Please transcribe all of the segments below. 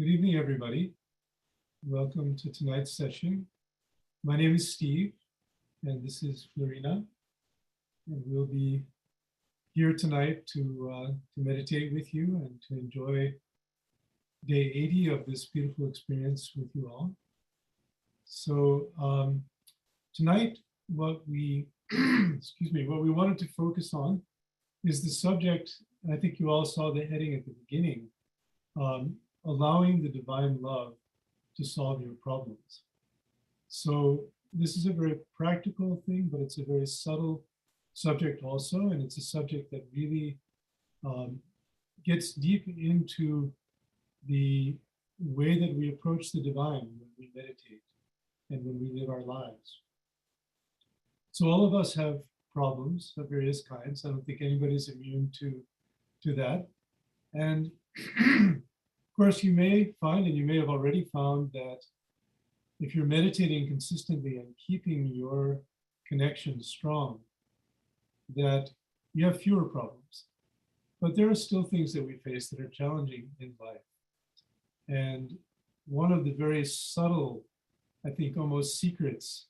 Good evening, everybody. Welcome to tonight's session. My name is Steve, and this is Florina, and we'll be here tonight to meditate with you and to enjoy day 80 of this beautiful experience with you all. So tonight, what we what we wanted to focus on is the subject. I think you all saw the heading at the beginning. Allowing the divine love to solve your problems. So this is a very practical thing, but it's a very subtle subject also, and it's a subject that really gets deep into the way that we approach the divine when we meditate and when we live our lives. So all of us have problems of various kinds. I don't think anybody's immune to that. And of course, you may find, and you may have already found, that if you're meditating consistently and keeping your connection strong, that you have fewer problems. But there are still things that we face that are challenging in life. And one of the very subtle, I think almost secrets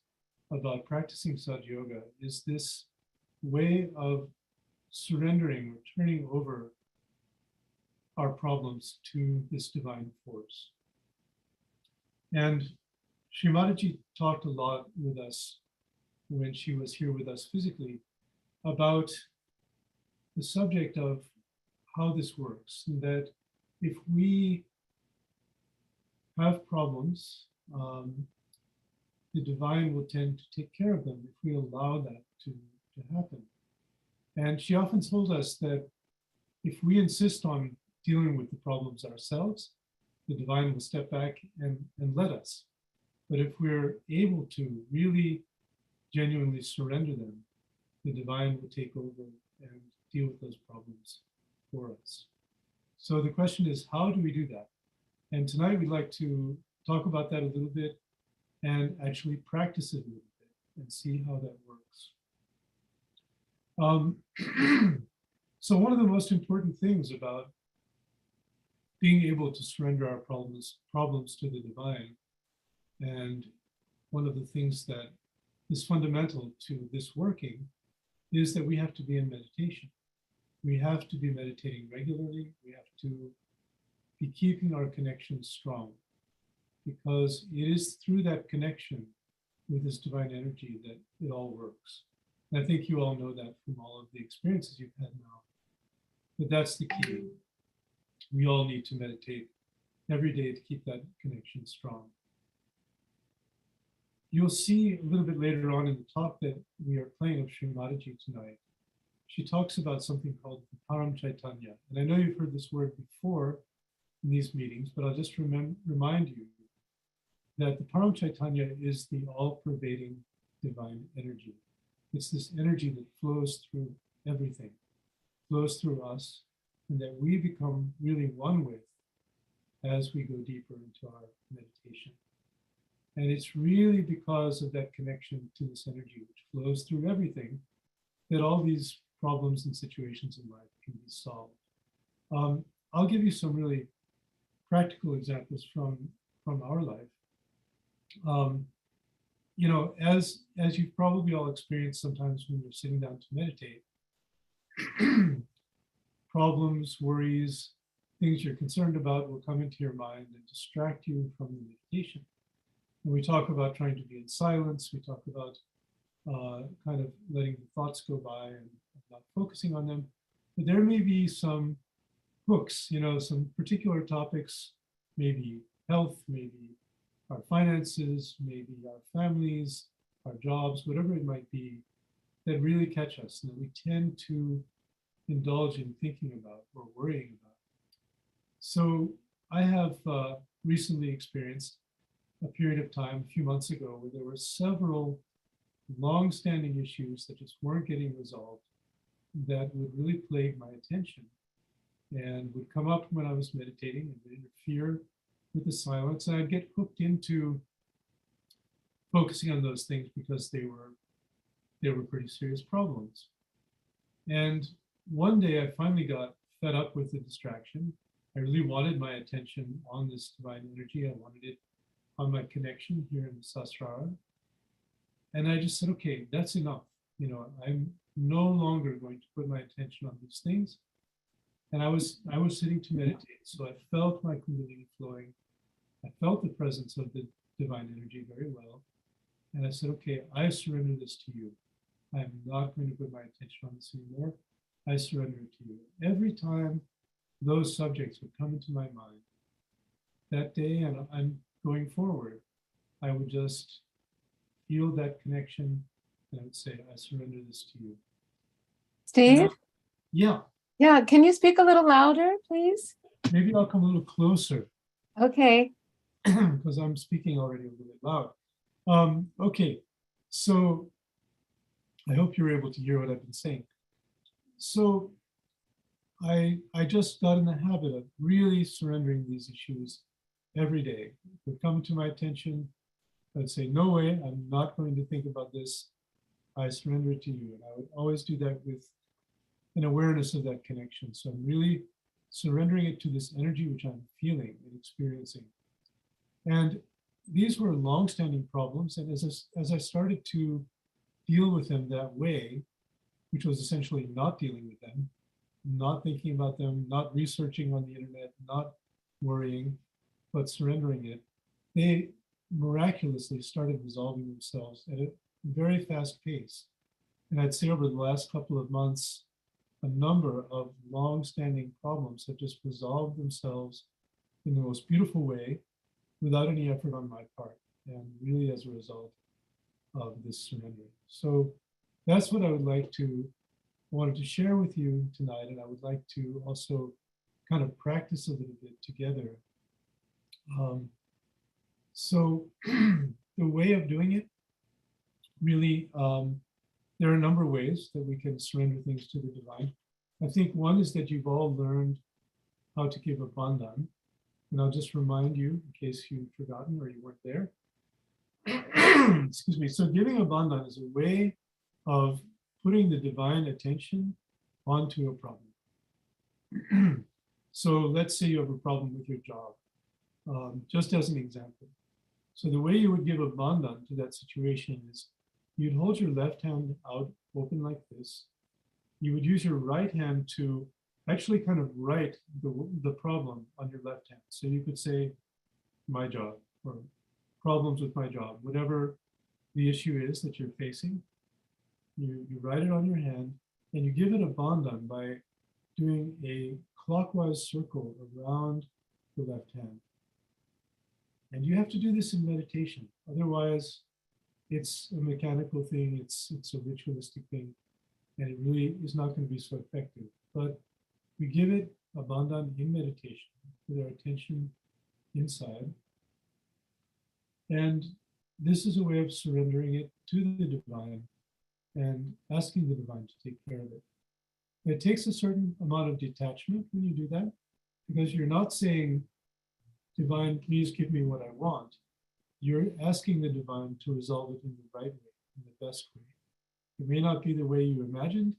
about practicing Saj Yoga is this way of surrendering or turning over our problems to this divine force. And Shri Mataji talked a lot with us when she was here with us physically about the subject of how this works, and that if we have problems, the divine will tend to take care of them if we allow that to happen. And she often told us that if we insist on dealing with the problems ourselves, the divine will step back and let us. But if we're able to really genuinely surrender them, the divine will take over and deal with those problems for us. So the question is, how do we do that? And tonight we'd like to talk about that a little bit and actually practice it a little bit and see how that works. So one of the most important things about being able to surrender our problems to the divine, and one of the things that is fundamental to this working, is that we have to be in meditation. We have to be meditating regularly. We have to be keeping our connection strong, because it is through that connection with this divine energy that it all works. And I think you all know that from all of the experiences you've had now. But that's the key. We all need to meditate every day to keep that connection strong. You'll see a little bit later on in the talk that we are playing of Shri Mataji tonight. She talks about something called the Param Chaitanya. And I know you've heard this word before in these meetings, but I'll just remind you that the Param Chaitanya is the all-pervading divine energy. It's this energy that flows through everything, flows through us, and that we become really one with as we go deeper into our meditation. And it's really because of that connection to this energy which flows through everything that all these problems and situations in life can be solved. I'll give you some really practical examples from our life. You know, as you've probably all experienced sometimes when you're sitting down to meditate, problems, worries, things you're concerned about will come into your mind and distract you from the meditation. And we talk about trying to be in silence. We talk about kind of letting the thoughts go by and not focusing on them. But there may be some hooks, you know, some particular topics, maybe health, maybe our finances, maybe our families, our jobs, whatever it might be, that really catch us and that we tend to indulge in thinking about or worrying about. So I have recently experienced a period of time, a few months ago, where there were several long-standing issues that just weren't getting resolved that would really plague my attention and would come up when I was meditating and would interfere with the silence. And I'd get hooked into focusing on those things because they were pretty serious problems. And one day I finally got fed up with the distraction I really wanted my attention on this divine energy. I wanted it on my connection here in the Sasrara. And I just said, okay, that's enough. I'm no longer going to put my attention on these things. And I was sitting to meditate. So I felt my Kundalini flowing. I felt the presence of the divine energy very well. And I said, okay, I surrender this to you. I'm not going to put my attention on this anymore. I surrender it to you. Every time those subjects would come into my mind that day, and I'm going forward, I would just feel that connection, and I would say, I surrender this to you. Steve? Yeah. Yeah, can you speak a little louder, please? Maybe I'll come a little closer. Okay. Because I'm speaking already a little bit loud. Okay, so I hope you're able to hear what I've been saying. So I just got in the habit of really surrendering these issues every day. It would come to my attention. I'd say, no way, I'm not going to think about this. I surrender it to you. And I would always do that with an awareness of that connection. So I'm really surrendering it to this energy which I'm feeling and experiencing. And these were long-standing problems. And as I started to deal with them that way, which was essentially not dealing with them, not thinking about them, not researching on the internet, not worrying, but surrendering it, they miraculously started resolving themselves at a very fast pace. And I'd say over the last couple of months, a number of long-standing problems have just resolved themselves in the most beautiful way without any effort on my part, and really as a result of this surrendering. So that's what I wanted to share with you tonight, and I would like to also kind of practice a little bit together. So the way of doing it, really, there are a number of ways that we can surrender things to the divine. I think one is that you've all learned how to give a bandhan. And I'll just remind you, in case you've forgotten or you weren't there. Excuse me. So giving a bandhan is a way of putting the divine attention onto a problem. So let's say you have a problem with your job, just as an example. So the way you would give a bandhan to that situation is you'd hold your left hand out open like this. You would use your right hand to actually kind of write the problem on your left hand. So you could say, my job, or problems with my job, whatever the issue is that you're facing, you write it on your hand, and you give it a bandhan by doing a clockwise circle around the left hand. And you have to do this in meditation. Otherwise, it's a mechanical thing, it's a ritualistic thing, and it really is not going to be so effective. But we give it a bandhan in meditation with our attention inside. And this is a way of surrendering it to the divine and asking the divine to take care of it. It takes a certain amount of detachment when you do that, because you're not saying, divine, please give me what I want. You're asking the divine to resolve it in the right way, in the best way. It may not be the way you imagined.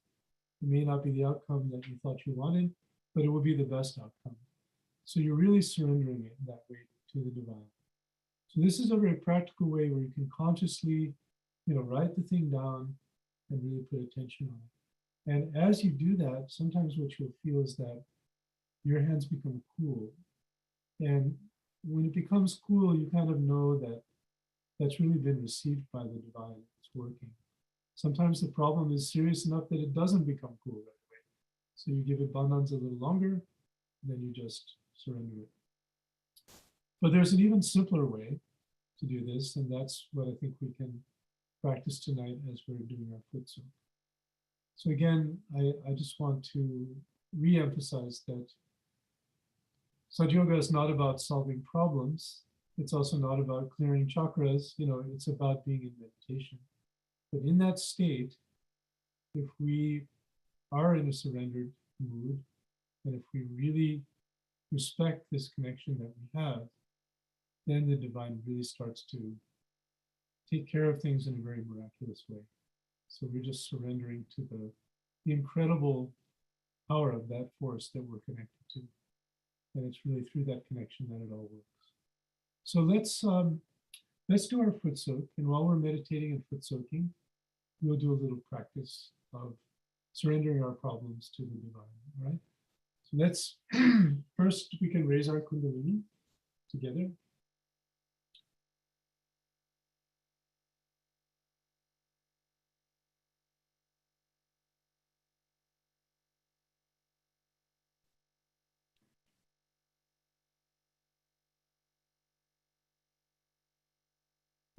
It may not be the outcome that you thought you wanted, but it will be the best outcome. So you're really surrendering it in that way to the divine. So this is a very practical way where you can consciously, write the thing down and really put attention on it. And as you do that, sometimes what you'll feel is that your hands become cool. And when it becomes cool, you kind of know that that's really been received by the divine. It's working. Sometimes the problem is serious enough that it doesn't become cool right away. So you give it bandhans a little longer, then you just surrender it. But there's an even simpler way to do this, and that's what I think we can practice tonight as we're doing our foot soak. So again, I just want to re-emphasize that Sahaja Yoga is not about solving problems. It's also not about clearing chakras. It's about being in meditation. But in that state, if we are in a surrendered mood, and if we really respect this connection that we have, then the divine really starts to take care of things in a very miraculous way. So we're just surrendering to the incredible power of that force that we're connected to. And it's really through that connection that it all works. So let's do our foot soak. And while we're meditating and foot soaking, we'll do a little practice of surrendering our problems to the divine. All right. So let's first we can raise our Kundalini together.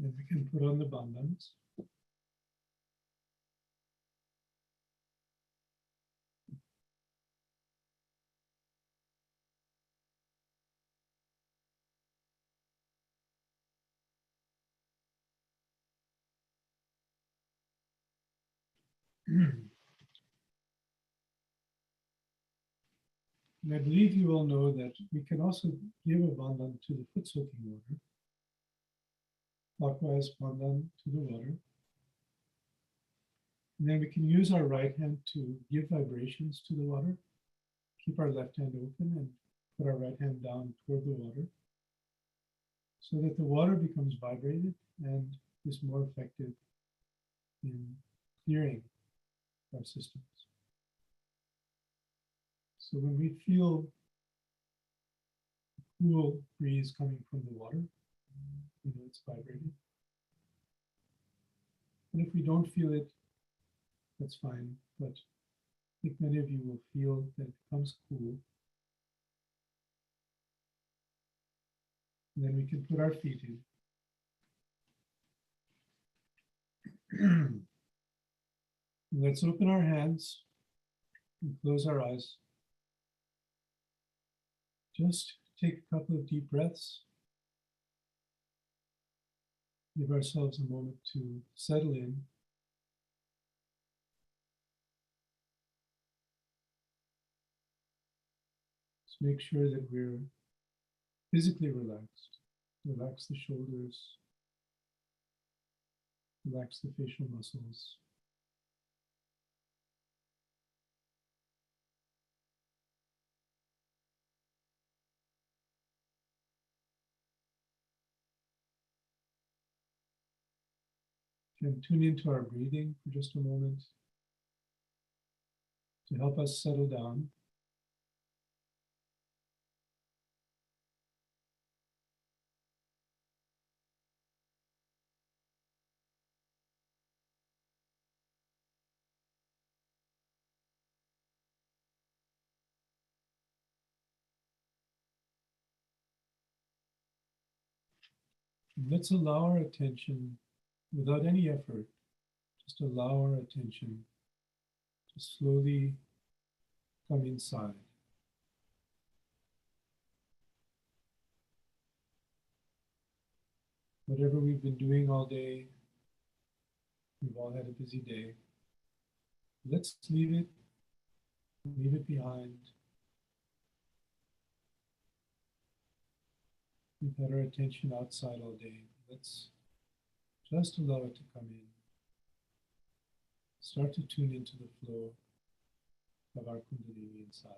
And we can put on the bandhans. And I believe you all know that we can also give a bandhan to the foot soaking water. Clockwise bandhan to the water. And then we can use our right hand to give vibrations to the water. Keep our left hand open and put our right hand down toward the water so that the water becomes vibrated and is more effective in clearing our systems. So when we feel a cool breeze coming from the water, we know it's vibrating. And if we don't feel it, that's fine. But I think many of you will feel that it becomes cool. And then we can put our feet in. Let's open our hands and close our eyes. Just take a couple of deep breaths. Give ourselves a moment to settle in. Just make sure that we're physically relaxed. Relax the shoulders. Relax the facial muscles. And tune into our breathing for just a moment to help us settle down. And let's allow our attention, without any effort, just allow our attention to slowly come inside. Whatever we've been doing all day, we've all had a busy day. Let's leave it behind. We've had our attention outside all day. Let's just allow it to come in. Start to tune into the flow of our Kundalini inside.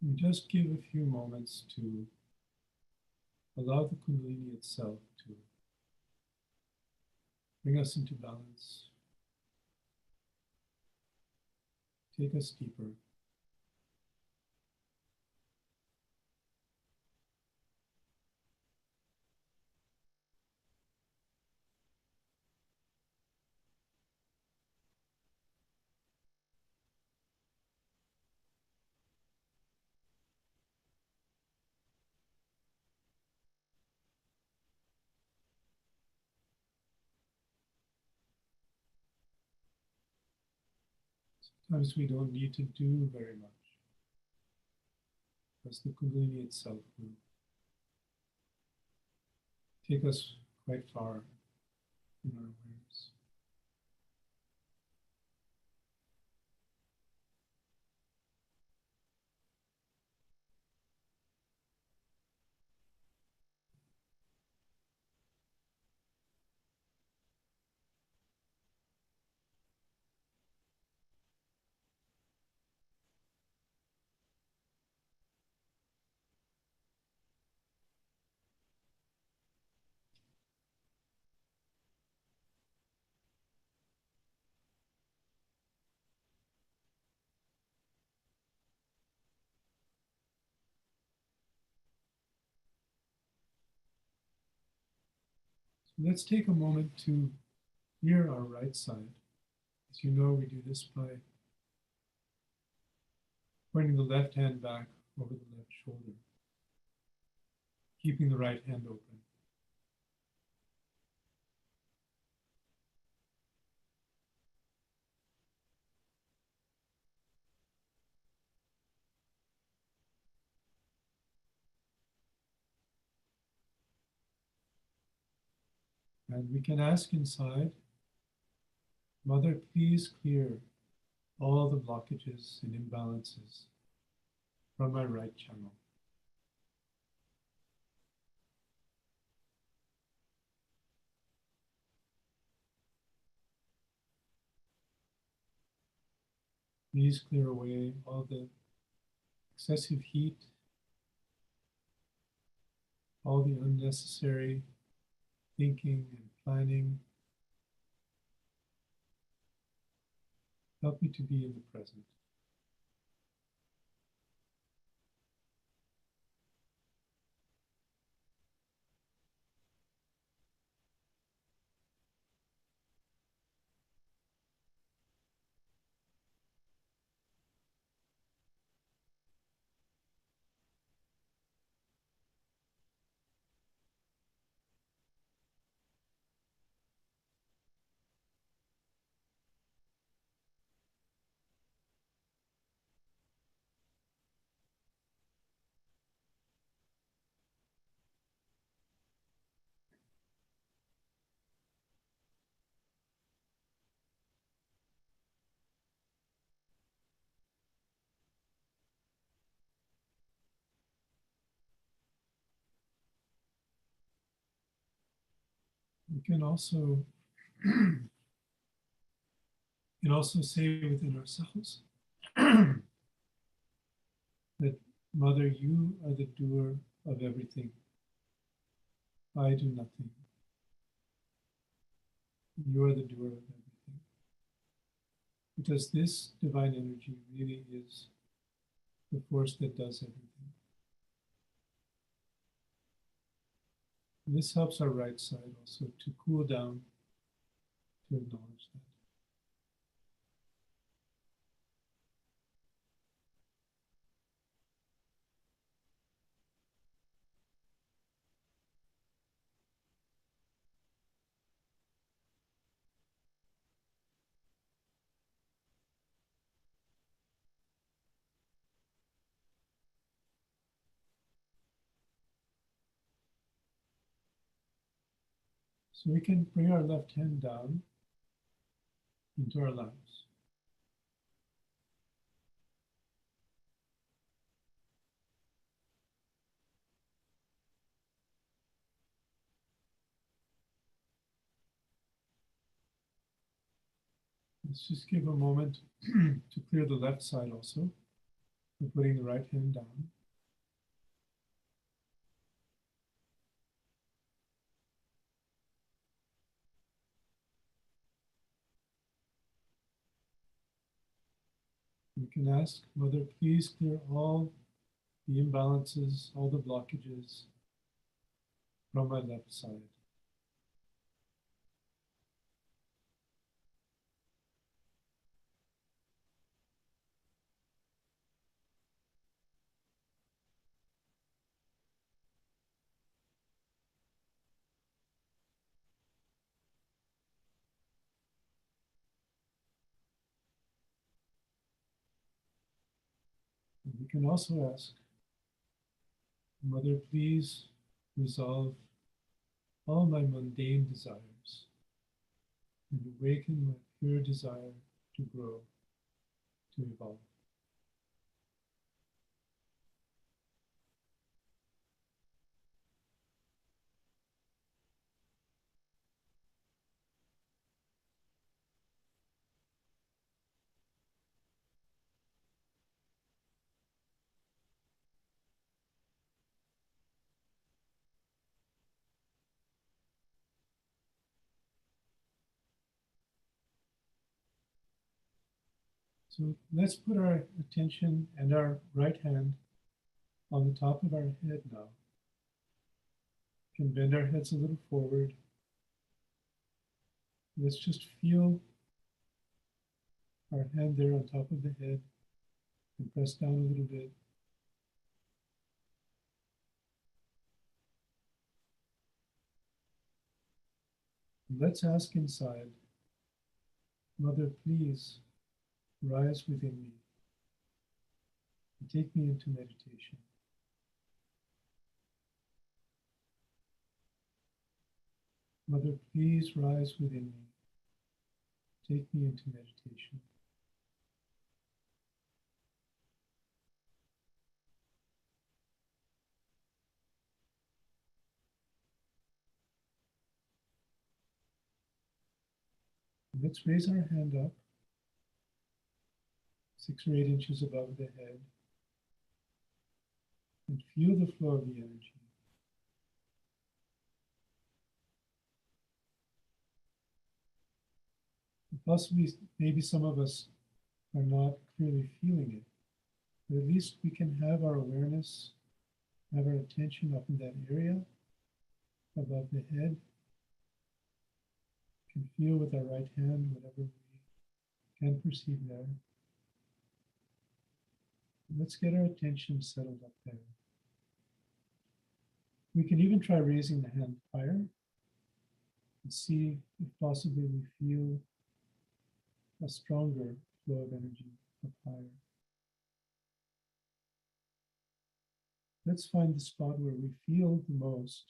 And just give a few moments to allow the Kundalini itself to bring us into balance, take us deeper. Sometimes we don't need to do very much, because the Kundalini itself will take us quite far in our awareness. So let's take a moment to clear our right side. As you know, we do this by pointing the left hand back over the left shoulder, keeping the right hand open. And we can ask inside, Mother, please clear all the blockages and imbalances from my right channel. Please clear away all the excessive heat, all the unnecessary thinking and planning. Help me to be in the present. We can also say within ourselves that, Mother, you are the doer of everything. I do nothing. You are the doer of everything. Because this divine energy really is the force that does everything. And this helps our right side also to cool down, to acknowledge that. So we can bring our left hand down into our laps. Let's just give a moment to clear the left side also. We're putting the right hand down. We can ask, Mother, please clear all the imbalances, all the blockages from my left side. And we can also ask, Mother, please resolve all my mundane desires and awaken my pure desire to grow, to evolve. So let's put our attention and our right hand on the top of our head now. We can bend our heads a little forward. Let's just feel our hand there on top of the head and press down a little bit. Let's ask inside, Mother, please rise within me and take me into meditation. Mother, please rise within me. Take me into meditation. Let's raise our hand up 6 or 8 inches above the head and feel the flow of the energy. Possibly, maybe some of us are not clearly feeling it, but at least we can have our awareness, have our attention up in that area above the head. We can feel with our right hand whatever we can perceive there. Let's get our attention settled up there. We can even try raising the hand higher and see if possibly we feel a stronger flow of energy up higher. Let's find the spot where we feel the most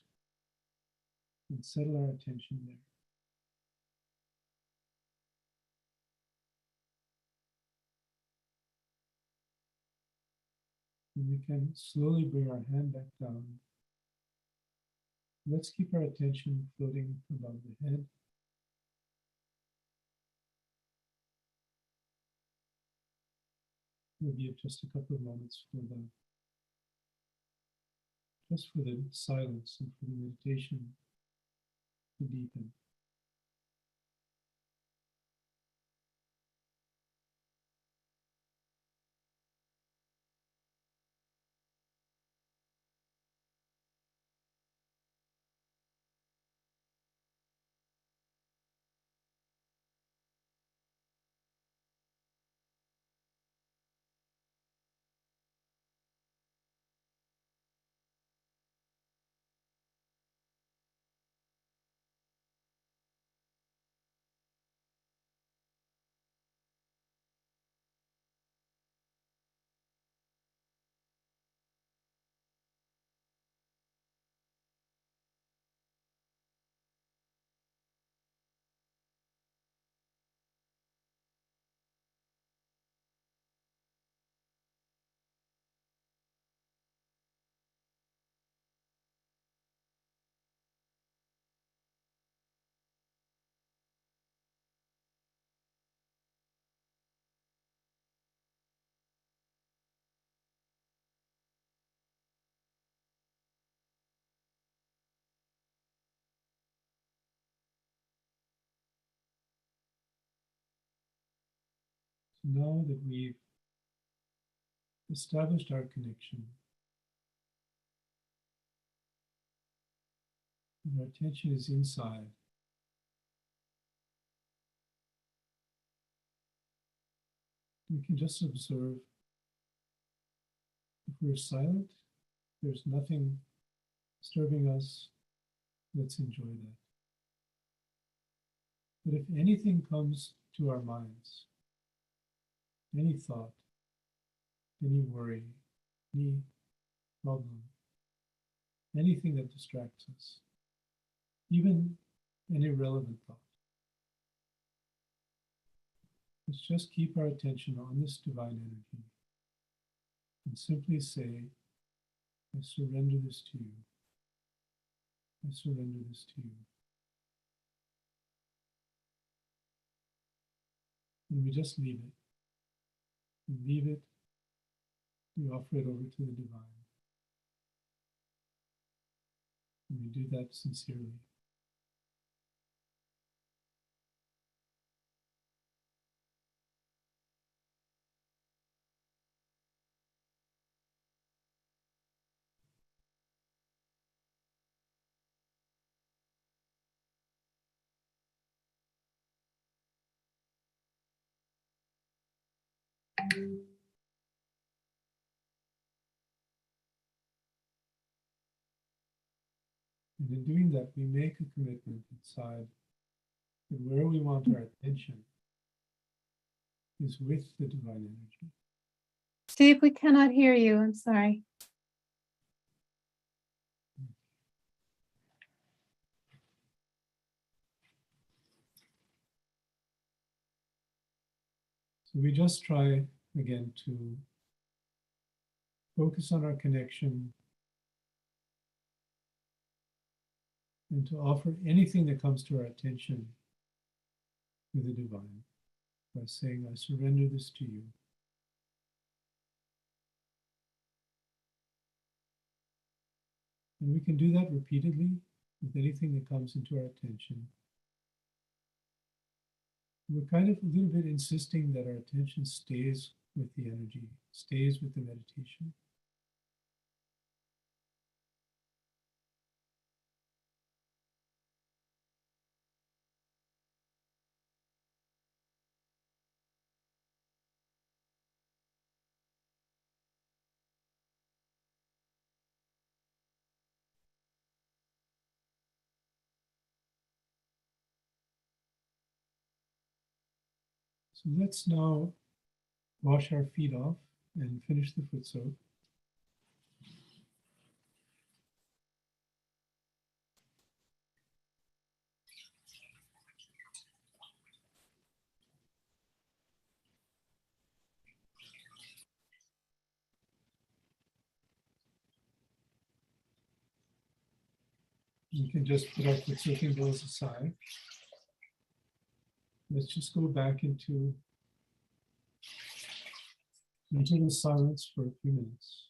and settle our attention there. And we can slowly bring our hand back down. Let's keep our attention floating above the head. We'll give just a couple of moments for the silence and for the meditation to deepen. So now that we've established our connection. And our attention is inside. We can just observe. If we're silent, there's nothing disturbing us. Let's enjoy that. But if anything comes to our minds, any thought, any worry, any problem, anything that distracts us, even an irrelevant thought, let's just keep our attention on this divine energy and simply say, I surrender this to you. I surrender this to you. And we just leave it. We leave it. We offer it over to the divine. And we do that sincerely. And in doing that, we make a commitment inside that where we want our attention is with the divine energy. Steve, we cannot hear you. I'm sorry. So we just try again to focus on our connection and to offer anything that comes to our attention to the divine by saying, I surrender this to you. And we can do that repeatedly with anything that comes into our attention. We're kind of a little bit insisting that our attention stays with the energy, stays with the meditation. So let's now wash our feet off and finish the foot soak. We can just put our foot soaking bowls aside. Let's just go back into the silence for a few minutes.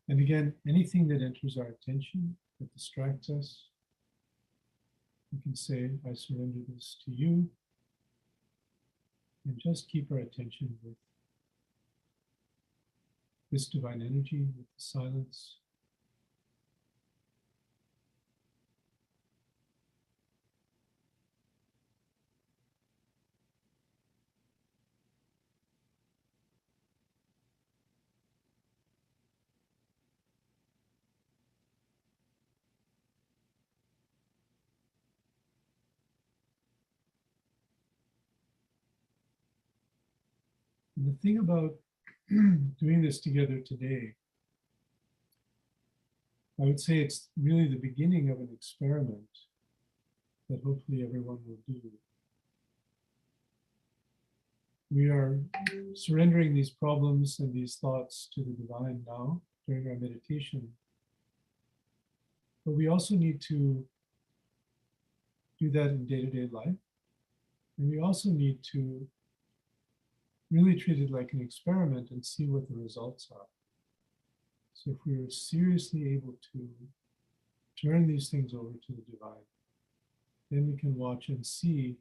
And again, anything that enters our attention, that distracts us, we can say, I surrender this to you, and just keep our attention with this divine energy, with the silence. And the thing about doing this together today, I would say it's really the beginning of an experiment that hopefully everyone will do. We are surrendering these problems and these thoughts to the divine now during our meditation. But we also need to do that in day-to-day life. And we also need to really treat it like an experiment and see what the results are. So if we are seriously able to turn these things over to the divine, then we can watch and see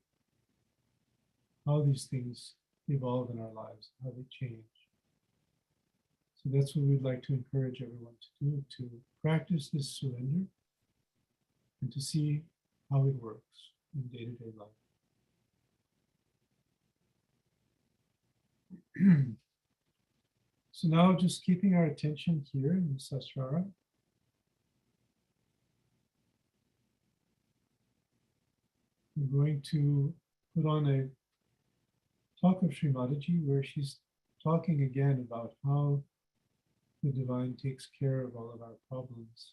how these things evolve in our lives, how they change. So that's what we'd like to encourage everyone to do, to practice this surrender and to see how it works in day-to-day life. So now just keeping our attention here in the Sasrara. We're going to put on a talk of Shri Mataji where she's talking again about how the divine takes care of all of our problems,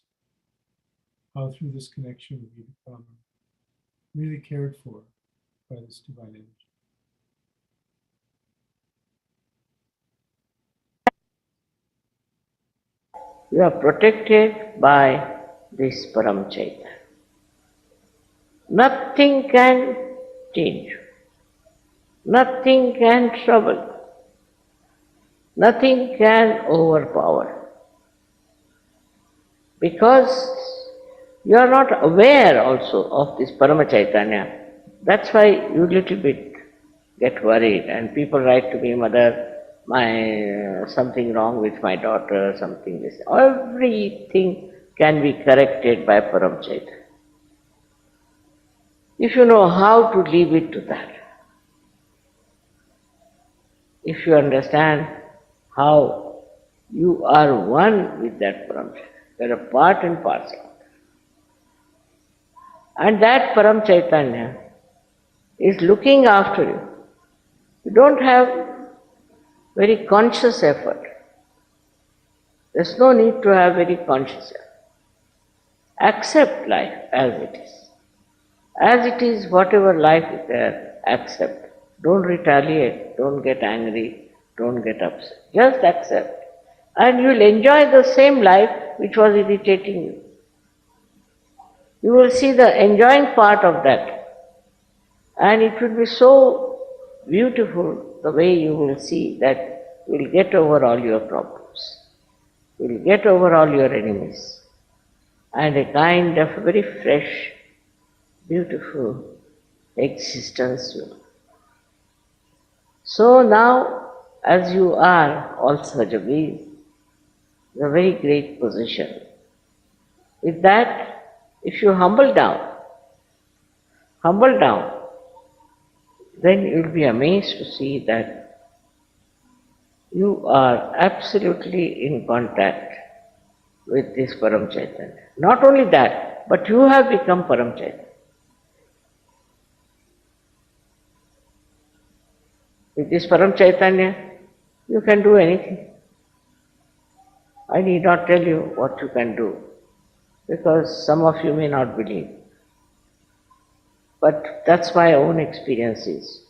how through this connection we become really cared for by this divine energy. You are protected by this Param Chaitanya. Nothing can change. Nothing can trouble. Nothing can overpower. Because you are not aware also of this Parama Chaitanya. That's why you little bit get worried and people write to me, Mother, something wrong with my daughter, something this. Everything can be corrected by Param Chaitanya. If you know how to leave it to that, if you understand how you are one with that Param Chaitanya, you are a part and parcel. And that Param Chaitanya is looking after you. You don't have very conscious effort. There's no need to have very conscious effort. Accept life as it is. As it is, whatever life is there, accept. Don't retaliate, don't get angry, don't get upset. Just accept. And you'll enjoy the same life which was irritating you. You will see the enjoying part of that. And it will be so beautiful the way you will see that you will get over all your problems. You will get over all your enemies. And a kind of very fresh, beautiful existence will. So now, as you are all Sajabis, in a very great position. With that, if you humble down, then you will be amazed to see that you are absolutely in contact with this Param Chaitanya. Not only that, but you have become Param Chaitanya. With this Param Chaitanya, you can do anything. I need not tell you what you can do, because some of you may not believe. But that's my own experience is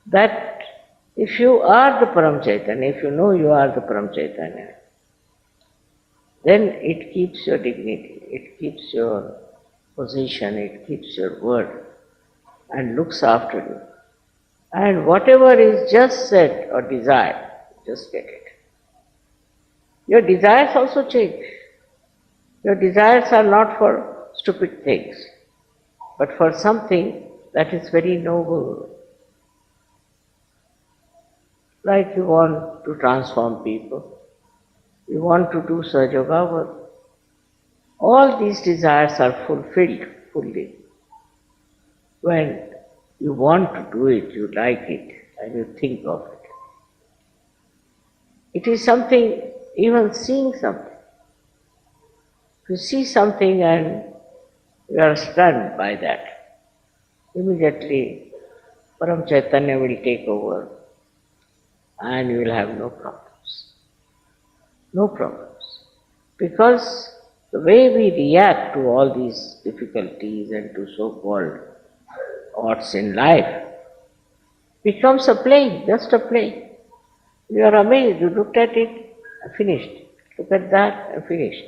that if you are the Param Chaitanya, if you know you are the Param Chaitanya, then it keeps your dignity, it keeps your position, it keeps your word and looks after you. And whatever is just said or desired, just get it. Your desires also change. Your desires are not for stupid things, but for something that is very noble. Like you want to transform people, you want to do Sahaja work. All these desires are fulfilled fully when you want to do it, you like it, and you think of it. It is something, even seeing something. If you see something and you are stunned by that, immediately Param Chaitanya will take over and you will have no problems. No problems. Because the way we react to all these difficulties and to so-called odds in life becomes a play, just a play. You are amazed, you looked at it and finished. Look at that and finished.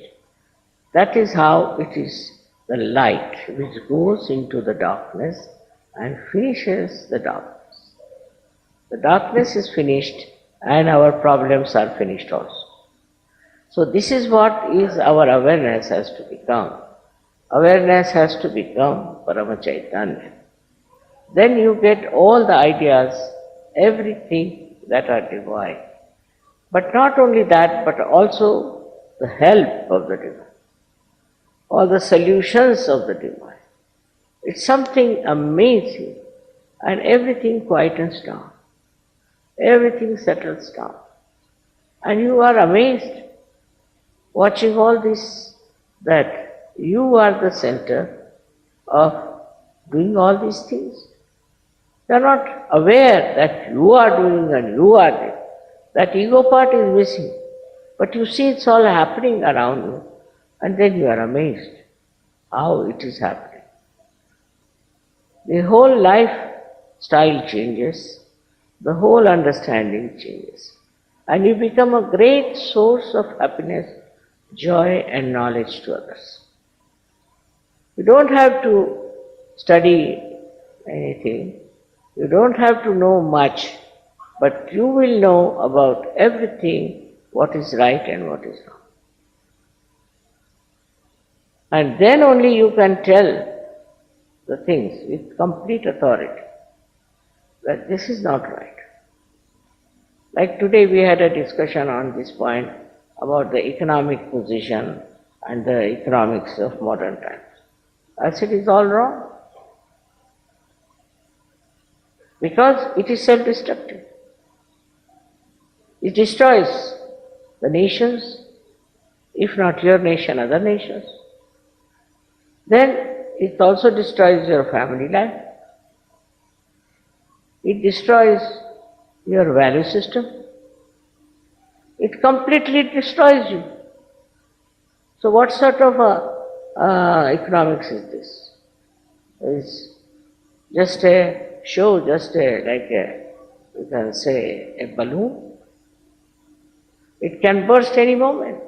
That is how it is the light which goes into the darkness and finishes the darkness. The darkness is finished and our problems are finished also. So this is what is our awareness has to become. Awareness has to become Parama Chaitanya. Then you get all the ideas, everything that are divine. But not only that, but also the help of the divine, all the solutions of the divine. It's something amazing, and everything quietens down. Everything settles down. And you are amazed watching all this, that you are the center of doing all these things. You are not aware that you are doing and you are doing. That ego part is missing. But you see it's all happening around you, and then you are amazed how it is happening. The whole lifestyle changes, the whole understanding changes, and you become a great source of happiness, joy, and knowledge to others. You don't have to study anything, you don't have to know much, but you will know about everything what is right and what is wrong. And then only you can tell the things with complete authority that this is not right. Like today we had a discussion on this point about the economic position and the economics of modern times. I said it's all wrong because it is self-destructive. It destroys the nations, if not your nation, other nations. Then it also destroys your family life. It destroys your value system. It completely destroys you. So what sort of economics is this? It's just a show, just like you can say, a balloon. It can burst any moment.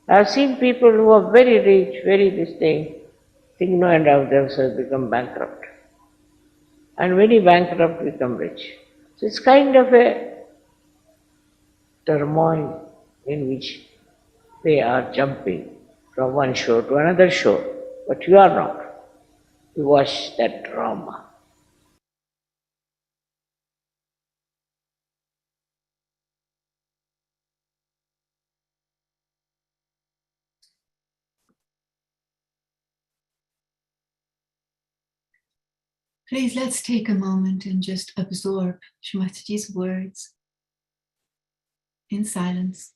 I've seen people who are very rich, very this thing, think no end of themselves, become bankrupt. And many bankrupt become rich. So it's kind of a turmoil in which they are jumping from one shore to another shore. But you are not. You watch that drama. Please, let's take a moment and just absorb Shri Mataji's words in silence.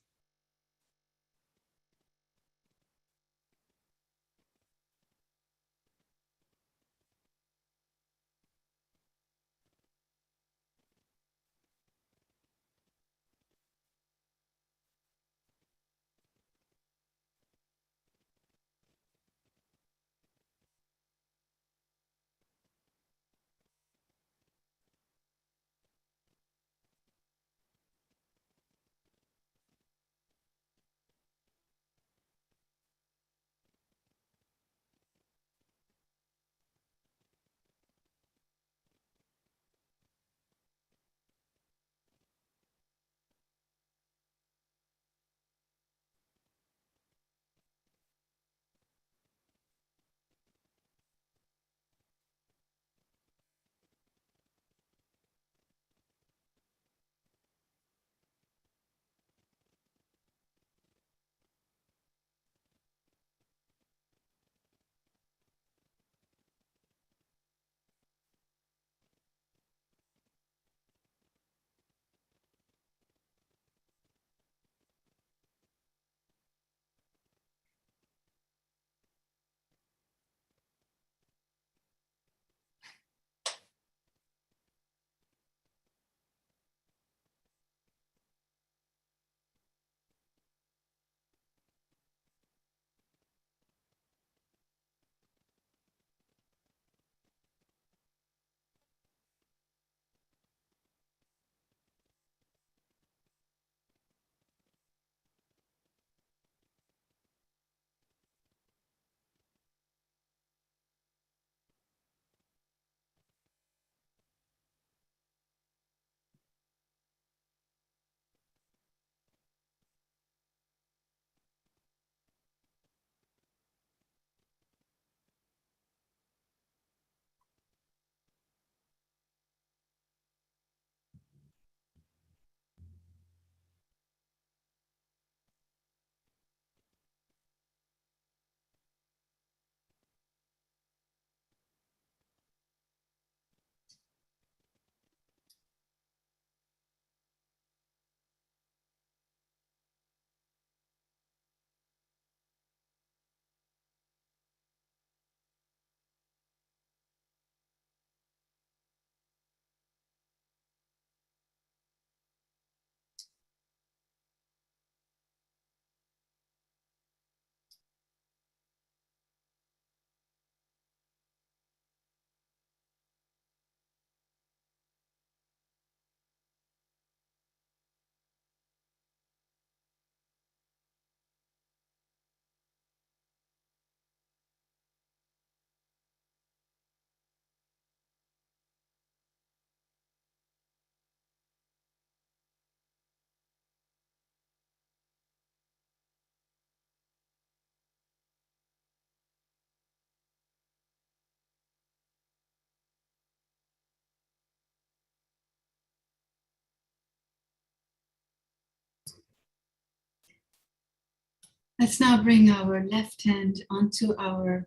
Let's now bring our left hand onto our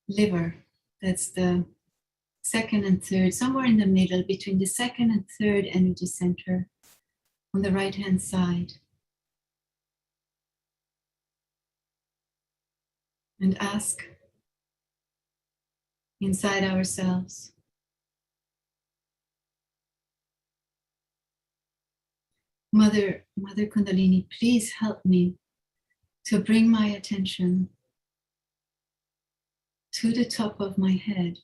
liver. That's the second and third, somewhere in the middle between the second and third energy center on the right hand side. And ask inside ourselves, Mother Kundalini, please help me to bring my attention to the top of my head,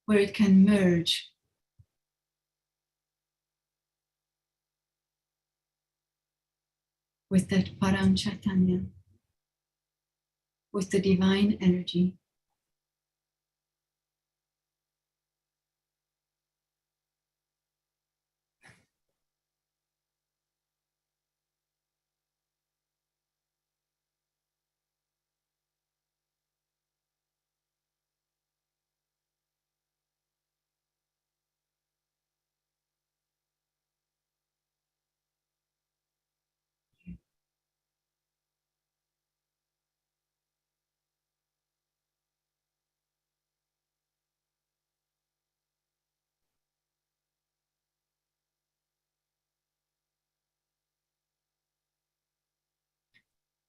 where it can merge with that Param Chaitanya, with the divine energy.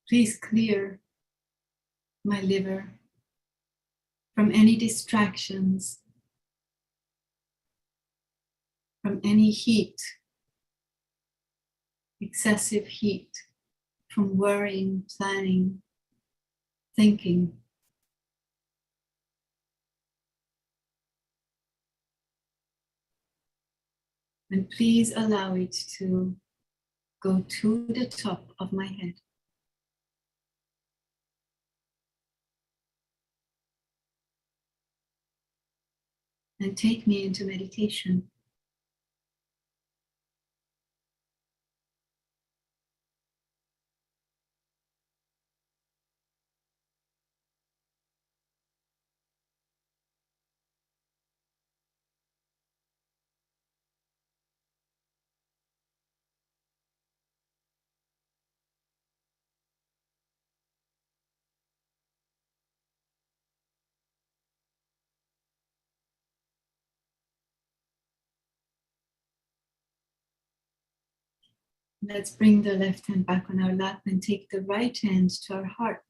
Please clear my liver from any distractions, from any heat, excessive heat, from worrying, planning, thinking. And please allow it to go to the top of my head. And take me into meditation. Let's bring the left hand back on our lap and take the right hand to our heart.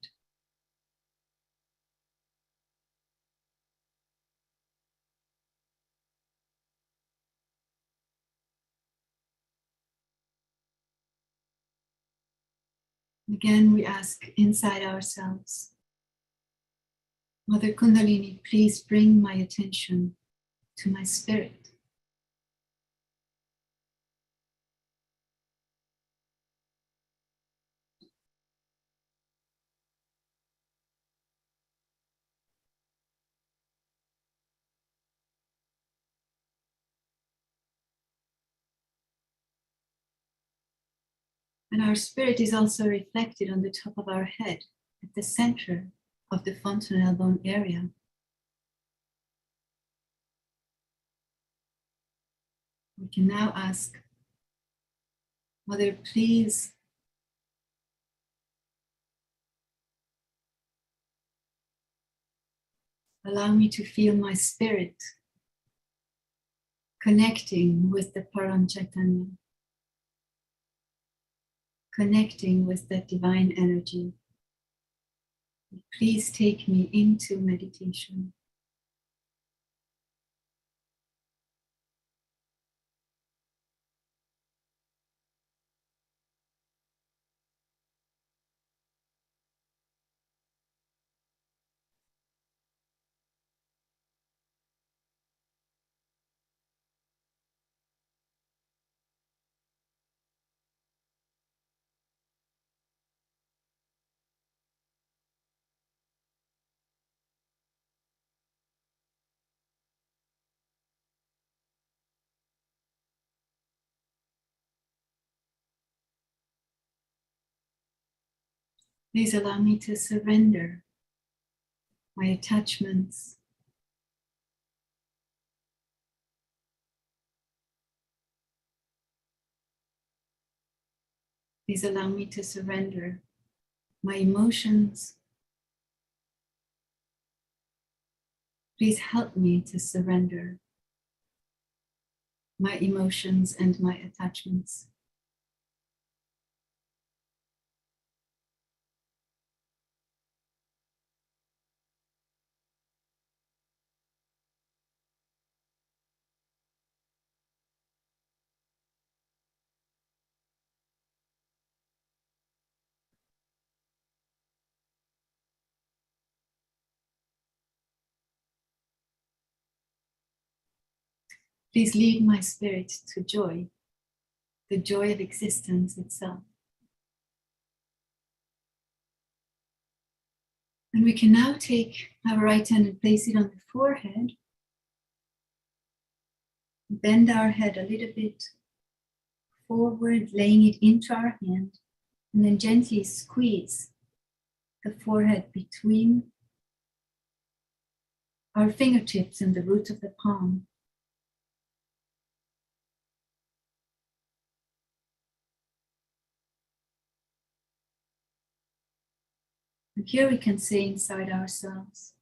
Again, we ask inside ourselves, Mother Kundalini, please bring my attention to my spirit. And our spirit is also reflected on the top of our head, at the center of the fontanelle bone area. We can now ask, Mother, please allow me to feel my spirit connecting with the Param Chaitanya, connecting with that divine energy. Please take me into meditation. Please allow me to surrender my attachments, Please allow me to surrender my emotions. Please help me to surrender my emotions and my attachments. Please lead my spirit to joy, the joy of existence itself. And we can now take our right hand and place it on the forehead. Bend our head a little bit forward, laying it into our hand, and then gently squeeze the forehead between our fingertips and the root of the palm. And here we can say inside ourselves,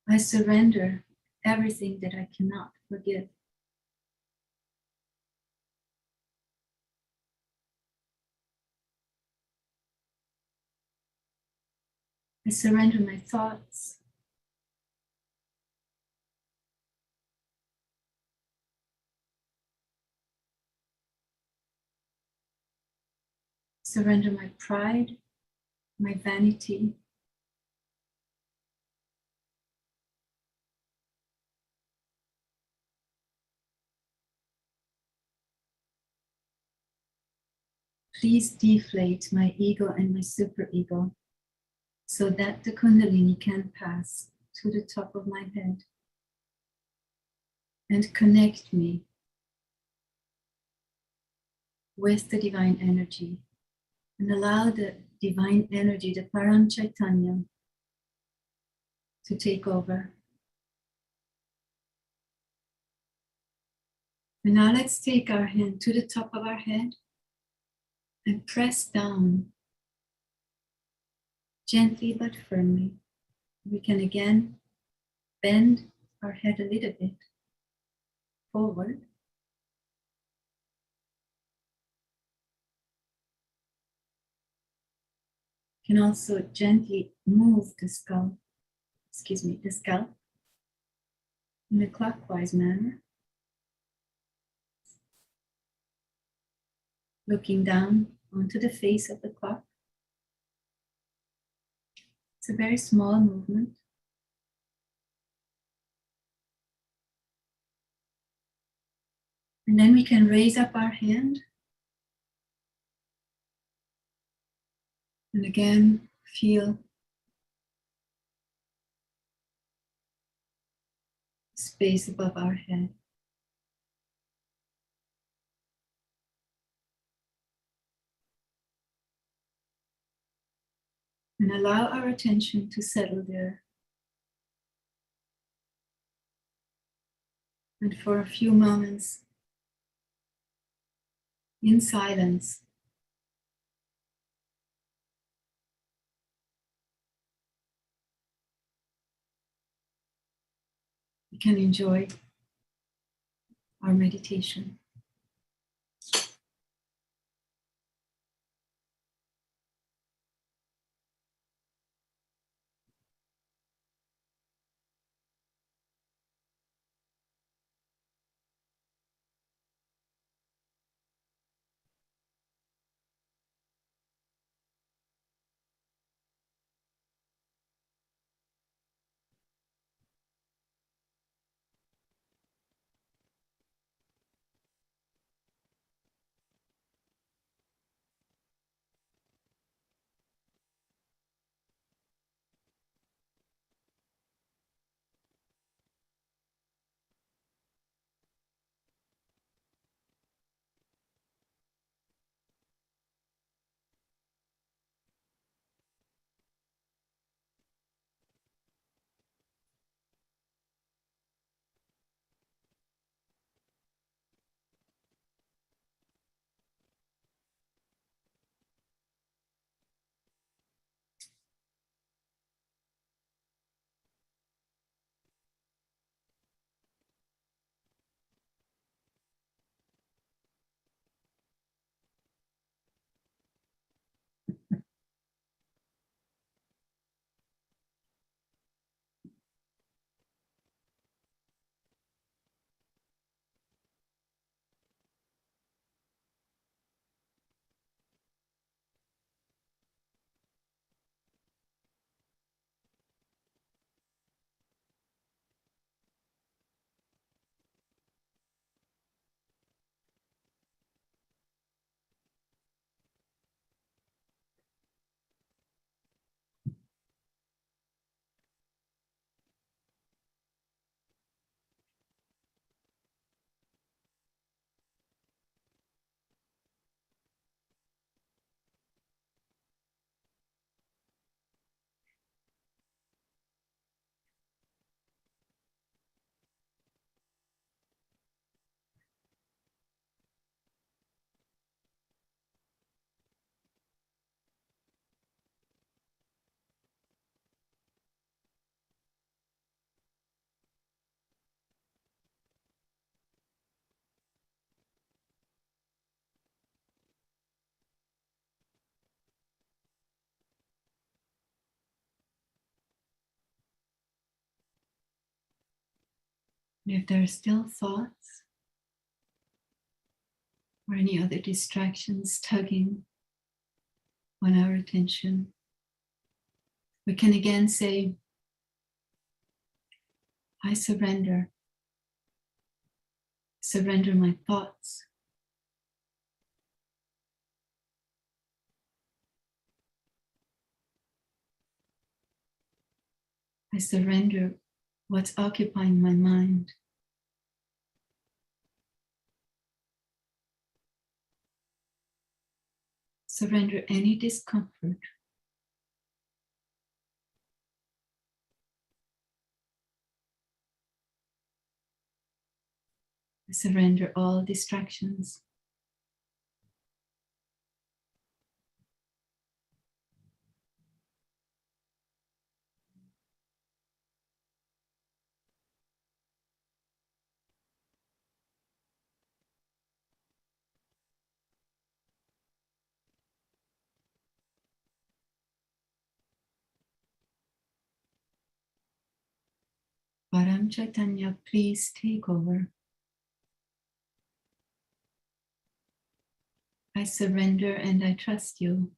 I surrender everything that I cannot forgive. I surrender my thoughts. Surrender my pride, my vanity. Please deflate my ego and my superego so that the Kundalini can pass to the top of my head and connect me with the divine energy and allow the divine energy, the Param Chaitanya, to take over. And now let's take our hand to the top of our head and press down gently but firmly. We can again bend our head a little bit forward. You can also gently move the scalp in a clockwise manner, looking down onto the face of the clock. It's a very small movement. And then we can raise up our hand and again feel space above our head. And allow our attention to settle there. And for a few moments, in silence, we can enjoy our meditation. If there are still thoughts or any other distractions tugging on our attention, we can again say, I surrender. Surrender my thoughts. I surrender what's occupying my mind. Surrender any discomfort. I surrender all distractions. Param Chaitanya, please take over. I surrender and I trust you.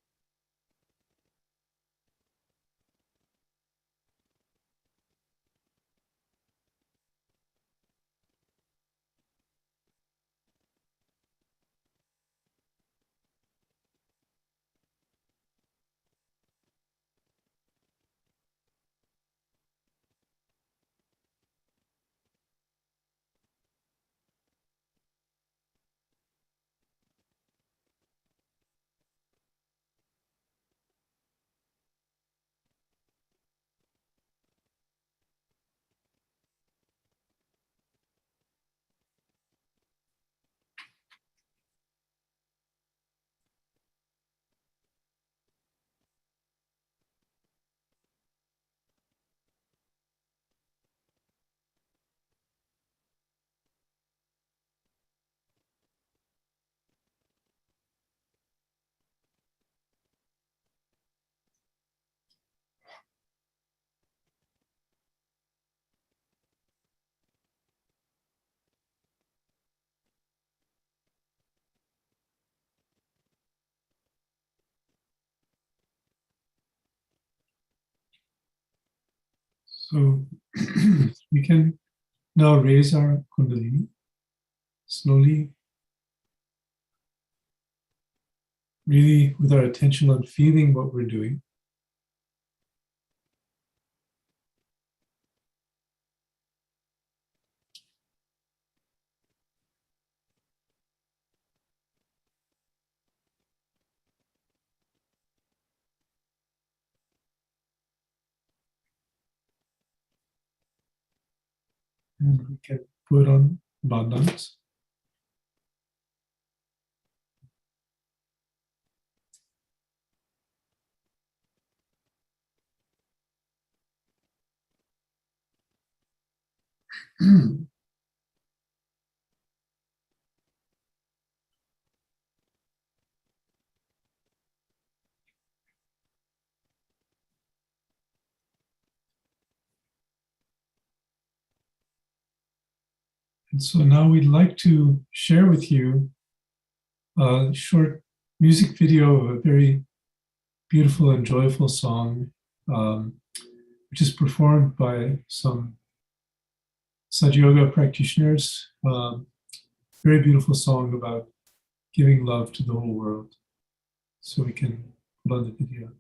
So we can now raise our Kundalini slowly, really with our attention on feeling what we're doing. And we can put on bandhans. And so now we'd like to share with you a short music video of a very beautiful and joyful song, which is performed by some Sahaja Yoga practitioners. Very beautiful song about giving love to the whole world. So we can put on the video.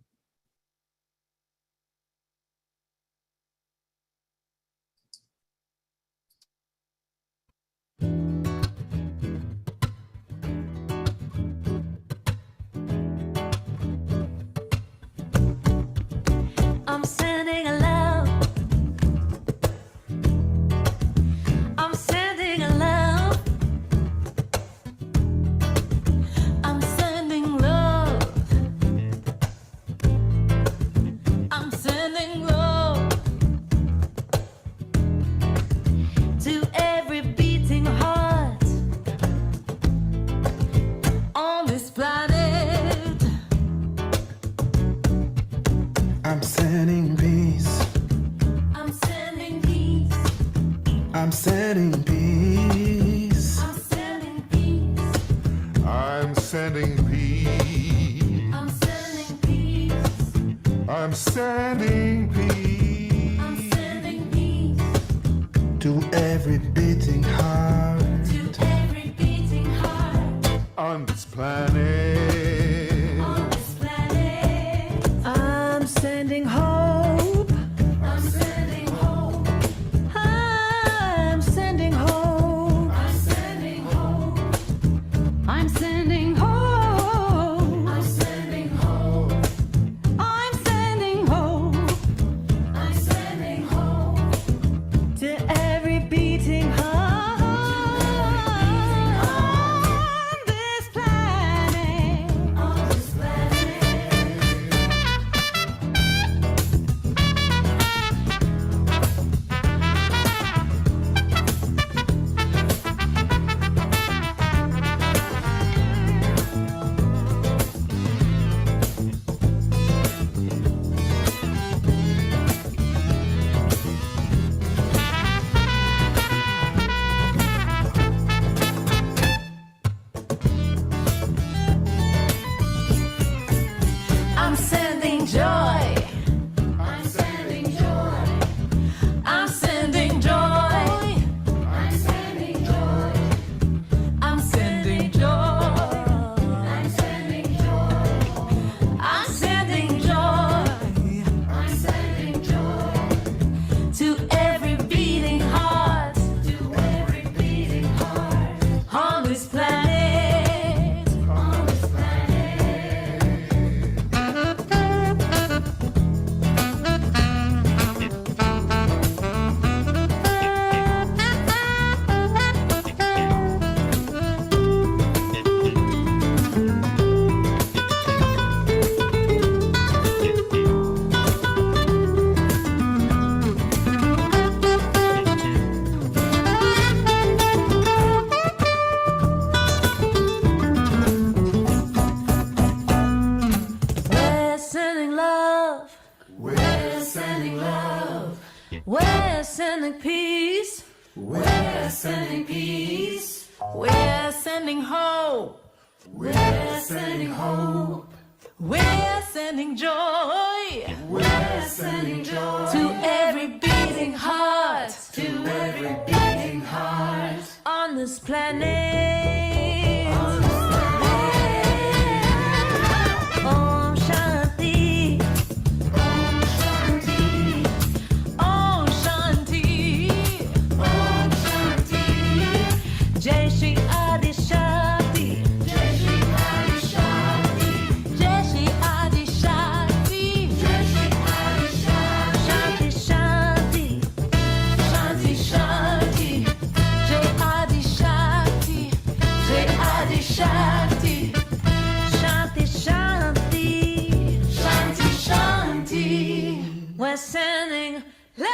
I'm sending a love. I'm sending a love. I'm sending love. I'm sending love to every beating heart. peace. I'm sending peace. I'm sending peace. I'm sending peace to every beating heart to every beating heart on this planet. on this planet. I'm sending hope. I'm sending hope. I'm sending hope. I'm sending hope. I'm sending hope. I'm sending hope. I'm sending hope I'm sending hope to every beating heart on this planet. on this planet. I'm sending joy. I'm sending joy. I'm sending joy. I'm sending joy. I'm sending joy. I'm sending joy. I'm sending joy. I'm sending joy to every beating heart. To every beating heart on this planet. On this planet. We're sending love. We're sending love. We're sending peace. We're sending peace. We're sending hope. We're sending hope. We're sending joy. We're sending joy to every beating heart. To every beating heart on this planet. On this planet. Om Shanti. Om Shanti. Om Shanti. Om Shanti. Jai Shri Adi Shakti. Jai Shri Adi Shakti. Jai Shri Adi Shakti. Jai Shri Adi Shakti. Shanti Shanti. Shanti Shanti. Jai Adi Shakti. Jai Adi Shakti. Shanti Shanti. Shanti Shanti. We're sending love.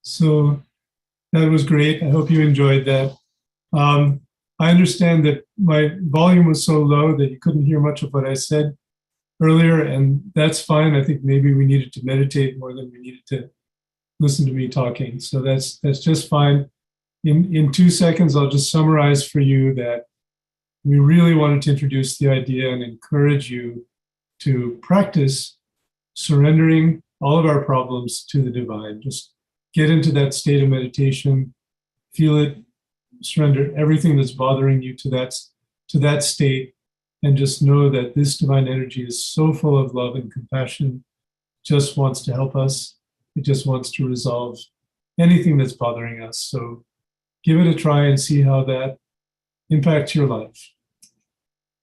So that was great. I hope you enjoyed that. I understand that my volume was so low that you couldn't hear much of what I said earlier, and that's fine. I think maybe we needed to meditate more than we needed to listen to me talking. So that's just fine. In 2 seconds, I'll just summarize for you that we really wanted to introduce the idea and encourage you to practice surrendering all of our problems to the divine. Just get into that state of meditation, feel it, surrender everything that's bothering you to that state, and just know that this divine energy is so full of love and compassion, just wants to help us. It just wants to resolve anything that's bothering us. So give it a try and see how that impacts your life.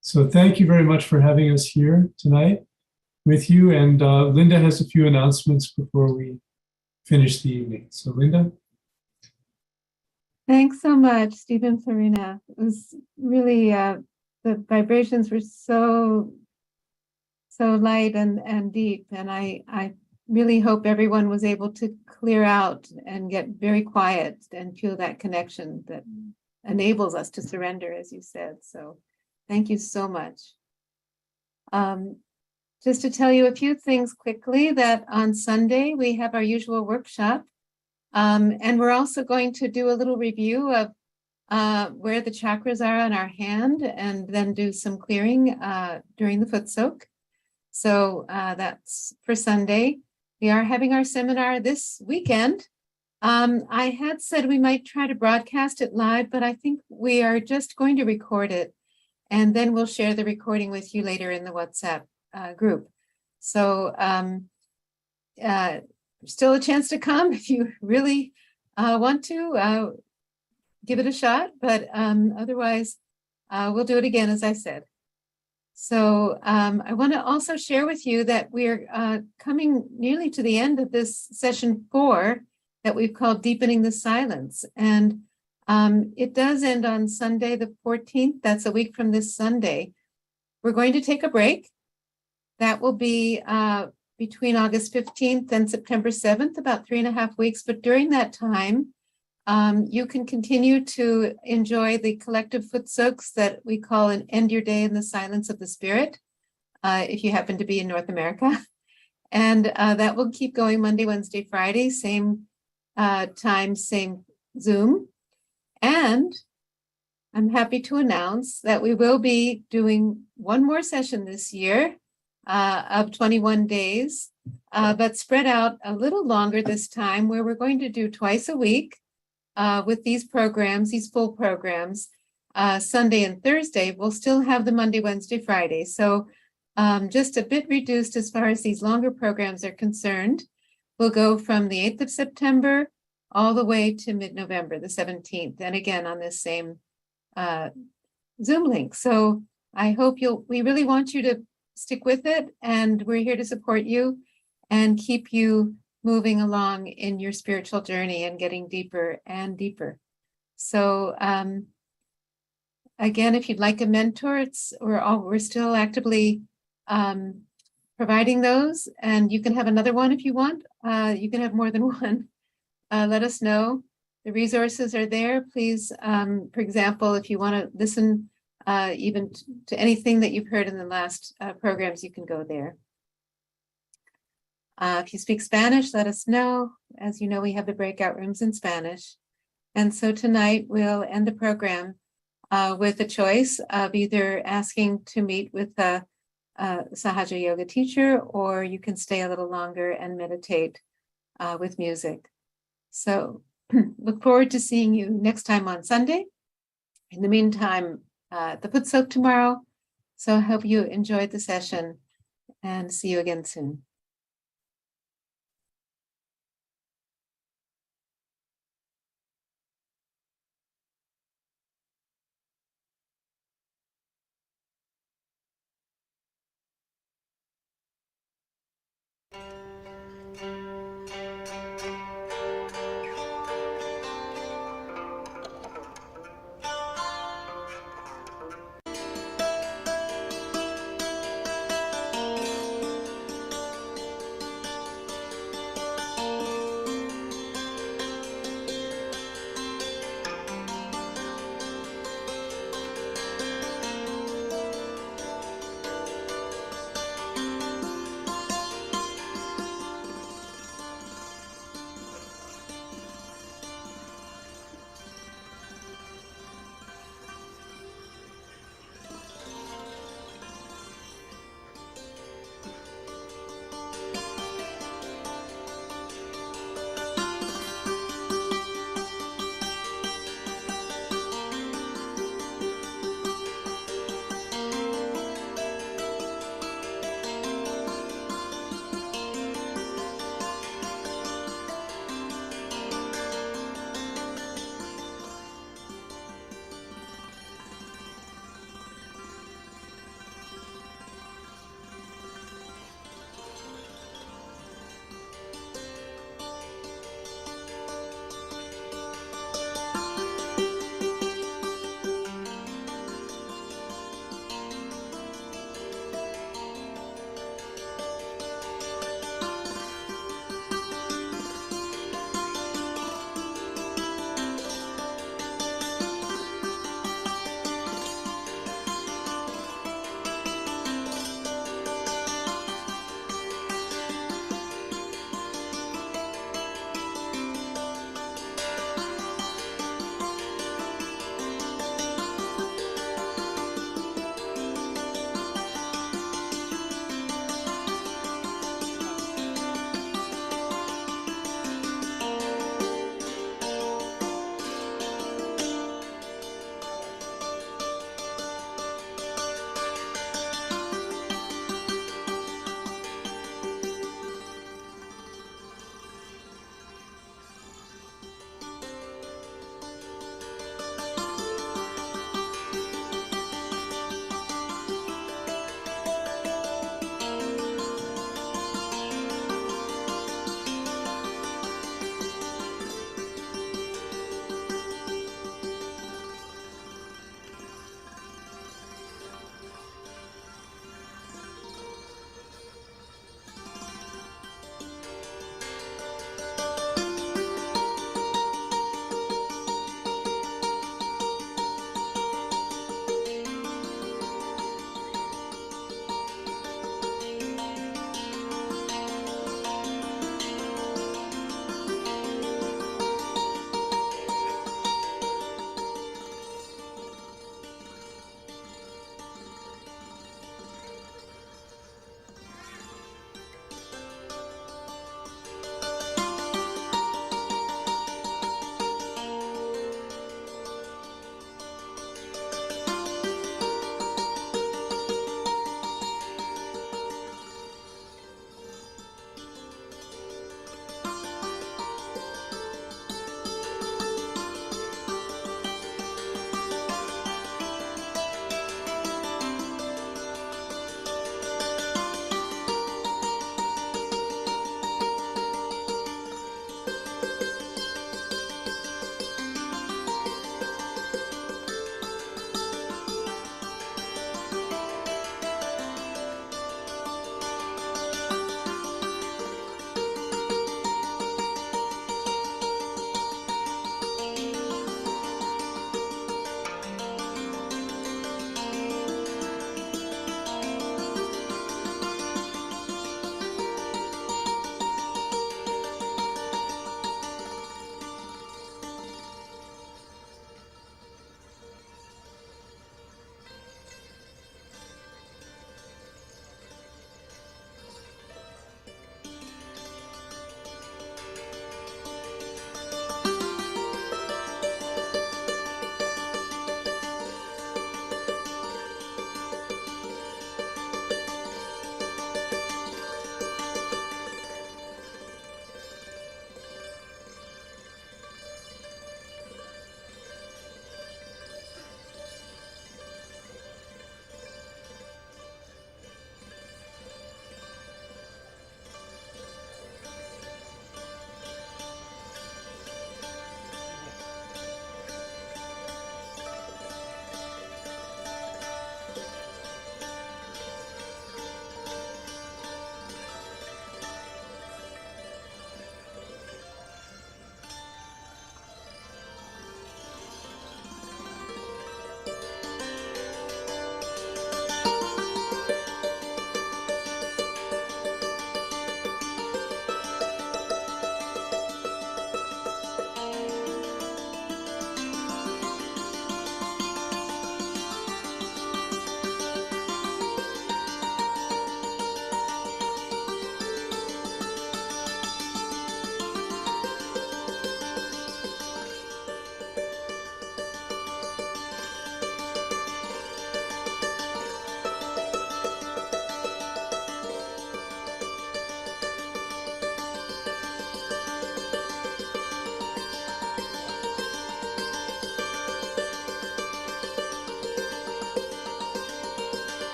So thank you very much for having us here tonight with you. And Linda has a few announcements before we finish the evening. So Linda? Thanks so much, Stephen, Florina. It was really, the vibrations were so light and deep. And I really hope everyone was able to clear out and get very quiet and feel that connection that enables us to surrender, as you said. So thank you so much. Just to tell you a few things quickly, that on Sunday we have our usual workshop. And we're also going to do a little review of where the chakras are on our hand, and then do some clearing during the foot soak. So that's for Sunday. We are having our seminar this weekend. I had said we might try to broadcast it live, but I think we are just going to record it, and then we'll share the recording with you later in the WhatsApp group. So still a chance to come if you really want to give it a shot, but otherwise we'll do it again, as I said. So I want to also share with you that we're coming nearly to the end of this session 4 that we've called Deepening the Silence. And it does end on Sunday, the 14th. That's a week from this Sunday. We're going to take a break. That will be between August 15th and September 7th, about 3.5 weeks. But during that time, you can continue to enjoy the collective foot soaks that we call an End Your Day in the Silence of the Spirit, if you happen to be in North America. And that will keep going Monday, Wednesday, Friday, same time, same Zoom. And I'm happy to announce that we will be doing one more session this year of 21 days, but spread out a little longer this time, where we're going to do twice a week with these programs, these full programs, Sunday and Thursday. We'll still have the Monday, Wednesday, Friday. So just a bit reduced as far as these longer programs are concerned. We'll go from the 8th of September all the way to mid-November, the 17th, and again on this same Zoom link. So I hope we really want you to stick with it, and we're here to support you and keep you moving along in your spiritual journey and getting deeper and deeper. So again, if you'd like a mentor, we're still actively providing those, and you can have another one if you want. You can have more than one. Let us know. The resources are there. Please, for example, if you want to listen even to anything that you've heard in the last programs, you can go there. If you speak Spanish, let us know. As you know, we have the breakout rooms in Spanish. And so tonight we'll end the program with a choice of either asking to meet with a Sahaja Yoga teacher, or you can stay a little longer and meditate with music. So look forward to seeing you next time on Sunday. In the meantime, the foot soak tomorrow. So I hope you enjoyed the session, and see you again soon.